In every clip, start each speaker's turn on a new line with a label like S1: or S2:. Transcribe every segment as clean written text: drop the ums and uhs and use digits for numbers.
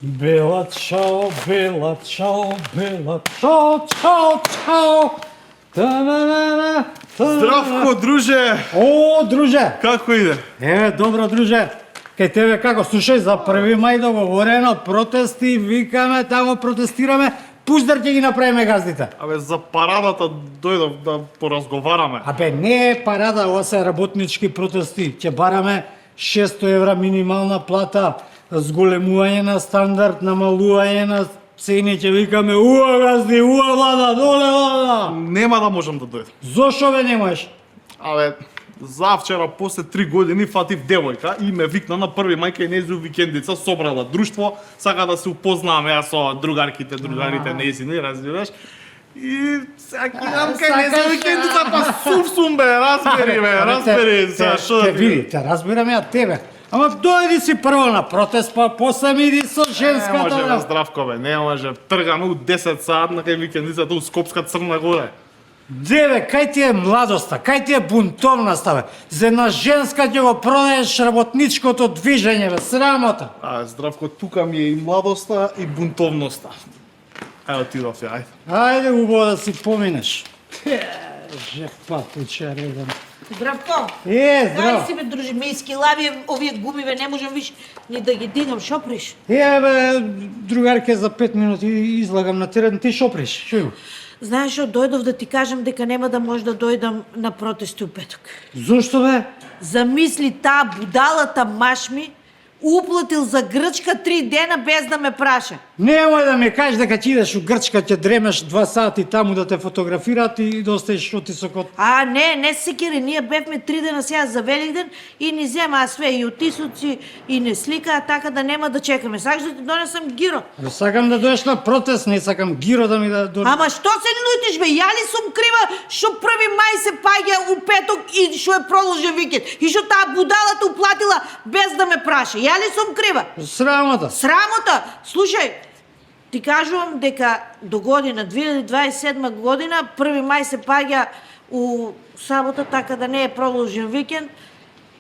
S1: Бела чао, бела чао, бела чао, чао, чао. Та-на-на-на, та-на-на.
S2: Здравко, друже!
S1: О, друже!
S2: Како иде?
S1: Добро, друже. Кај тебе како? Слушај, за 1 мај договорено протести, викаме, тамо протестираме, пуштар ќе ги направиме газдите.
S2: Абе, за парадата дојдов да поразговараме.
S1: Абе, не е парада, ова се работнички протести. Ќе бараме 600 евра минимална плата, зголемување на стандард, намалување на цени, ќе викаме уа газди, уа влада, доле влада.
S2: Нема да можам да дојдам.
S1: Зошо бе не можеш?
S2: Абе, завчера после 3 години фатив девојка и ме викна на 1 мај кај нејзин викендица, собрала друштво, сака да се упознаваме јас со другарите нејзини, разбираш? И сега кидам кај нејзин викендица, па сум бе, разбери, сега шо
S1: Те види, те разбирам ја тебе. Ама дојди си прво на протест, па после ми иди со
S2: Не
S1: женската.
S2: може, бе, Здравко, бе, не може. Тргаме у 10 саат на кај викендицата у Скопска Црна Гора.
S1: Деве, кај ти е младоста, кај ти е бунтовноста, бе? За една женска ќе го продаеш работничкото движење, бе, срамота.
S2: Здравко, тука ми е и младоста и бунтовноста. Ајде ти дофи, ајде.
S1: Ајде, убаво да си поминеш. Жепатуче, реден.
S3: Здравко!
S1: Здраво!
S3: Дај си ме, дружи, ме изкилави овие гумиве, не можам виш ни да ги дигам, шо приш?
S1: Бе, другарке, за 5 минути излагам на терен, ти шо приш? Шо има?
S3: Знаеш што, дојдов да ти кажам дека нема да може да дојдам на протести у петок.
S1: Зошто, бе?
S3: Замисли, таа будалата машми уплатил за Грчка 3 дена без да ме праша.
S1: Немој да ми кажеш дека ќе идеш у Грчка, ќе дремеш 2 сати таму да те фотографираат и да оставиш отисокот.
S3: Не се кери, ние бевме 3 дена сега за Великден и ни земаа све и отисоци и не сликаа, така да нема да чекаме. Сакаш да ти донесам гиро?
S1: Сакам да дојдеш на протест, не сакам гиро да ми да донесеш.
S3: Ама што се лутиш, бе? Ја ли сум крива што 1 мај се паѓа у петок и што е продолжен викенд? И што таа будалата уплатила без да ме праша? Ја ли сум крива?
S1: Срамота.
S3: Срамота! Слушај, ти кажувам дека до година, 2027 година, 1 мај се паѓа у сабота, така да не е продолжен викенд.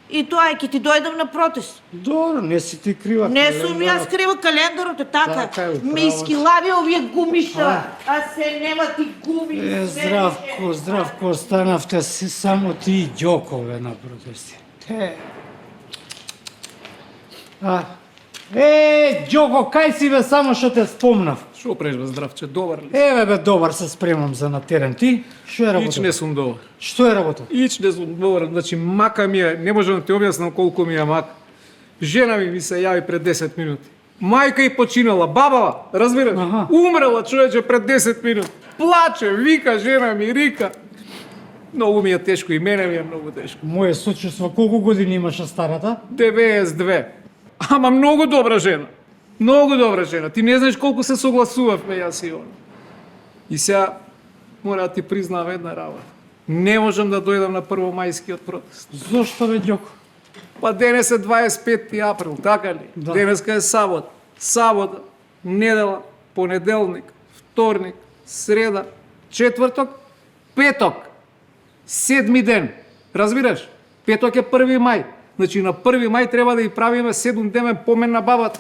S3: И тоа е, ќе ти дојдам на протест.
S1: Добро, не си ти крива.
S3: Не сум јас крива, календарот е така.
S1: Така е, управо.
S3: Ми изкилави овие гумиша, а се нема ти гуми.
S1: Здравко, останавте си само ти и ѓокове на протести. Ѓоко, кај си бе, само што те спомнав.
S4: Шо преш бе, Здравче, добар ли?
S1: Бе, добар, се спремам за на терен. Ти, што е работа?
S4: Ич не сум добар.
S1: Што е работа?
S4: Ич не сум добар, значи мака ми е, не можам да ти објаснам колку ми е мак. Жена ми се јави пред 10 минути. Мајка и починала, бабава, разбираш? Умрела човече пред 10 минути. Плаче, вика жена ми, рика. Многу ми е тешко и мене ми е многу тешко.
S1: Моје сочувство, колку години имаше старата?
S4: 92. Ама многу добра жена. Многу добра жена. Ти не знаеш колку се согласувавме јас и она. И сега мора да ти признавам една работа. Не можам да дојдам на првомајскиот протест.
S1: Зошто бе, ѓоко?
S4: Па денес е 25 април, така ли?
S1: Да.
S4: Денеска е сабота. Сабота, недела, понеделник, вторник, среда, четврток, петок. 7 ден. Разбираш? Петок е 1 мај. Значи на 1 мај треба да ја правиме 7-дневен помен на бабата.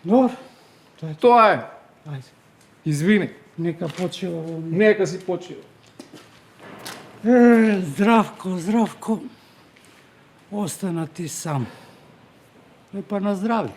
S1: Добро.
S4: Тоа е.
S1: Ајде,
S4: Извини.
S1: нека почива.
S4: Нека си почива.
S1: Здравко, остана ти сам. Па на здравје.